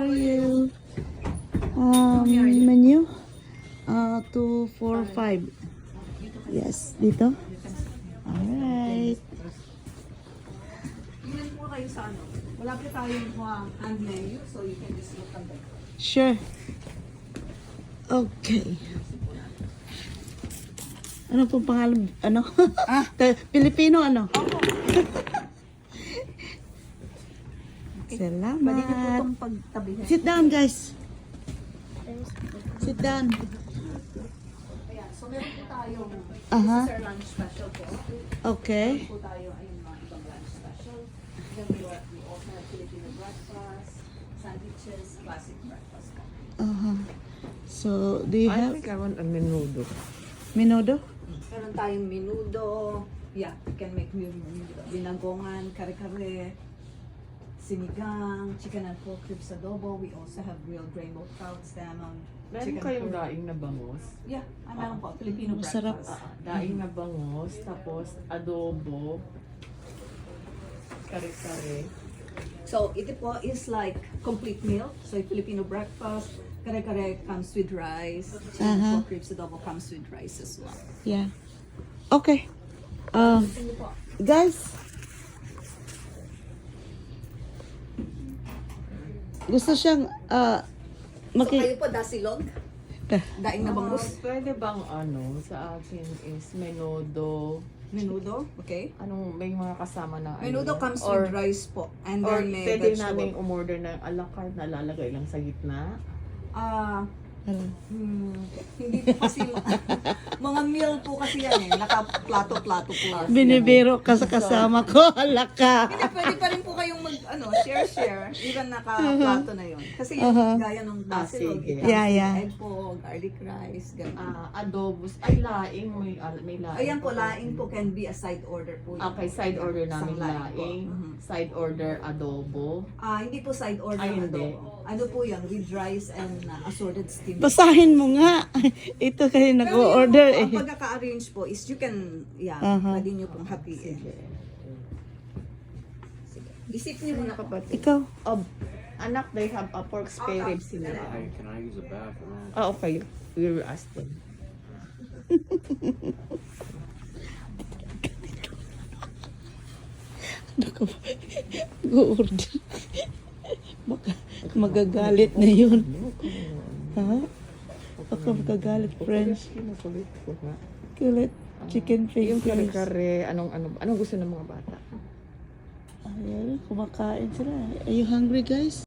are you? Menu? 245. Yes, dito? Alright. Tingnan po kayo sa ano. Wala pa tayong hand menu, so you can just look at them. Sure. Okay. Ano pong pangalan? Ano? Pilipino ano? Salamat. Pwede niyo po itong pagtabihan. Sit down, guys. Sit down. Ayan, so meron po tayong Aha. this is our lunch special po. Okay. Meron po tayo ayun mga ibang lunch special. Then we also have Filipino breakfast, sandwiches, classic breakfast po. So, do you I have think I want a menudo. menudo? Meron tayong menudo. Yeah, you can make menudo. Binagongan, kare-kare, sinigang, chicken and pork ribs adobo. We also have grilled rainbow trout, salmon, Meron chicken kayong pork. daing na bangos? Yeah, meron po. Filipino Masarap. breakfast. Daing na bangos, tapos adobo, kare-kare. So, ito po is like complete meal. So, Filipino breakfast, kare-kare comes with rice, chicken and pork ribs adobo comes with rice as well. Yeah. Okay. Guys, gusto siyang So, kayo po, dasilog? Daing na bangus? Pwede bang ano, sa akin is menudo, Menudo, okay. anong may mga kasama na Menudo ano? comes or, with rice po. And or then may pwede vegetable. namin umorder ng a la carte na lalagay lang sa gitna. Hindi po kasi mga meal po kasi yan eh. Naka-plato-plato po. binibiro ka sa kasama ko. Hala ka. Hindi, pwede pa rin po kayong share-share. Even naka-plato na yun. Kasi yung gaya ng dasilog, sige. Yeah. egg po, garlic rice, ganun. Adobos, ay laing, may laing. Ayan po, laing po can be a side order po. yun. Okay, side order namin Isang laing po. laing, side order adobo. Hindi po side order Ay, na hindi. adobo. Ano po yan? With rice and assorted steamed. Basahin mo nga. Ito kasi nag-order Pero eh. yung ang pagkaka-arrange po is you can, pwede nyo pong hatiin. Isip nyo muna po. Ikaw. Anak, they have a pork spare ribs sila. Hey, can I use a bathroom? Okay. We will ask them. Ano ka ba? Go-order. Baka magagalit na yun. Ha? Baka magagalit, friends. Kinukulit ko nga. Kulit. Chicken Yung fingers. kare-kare, anong gusto ng mga bata? Ayan, kumakain sila. Are you hungry, guys?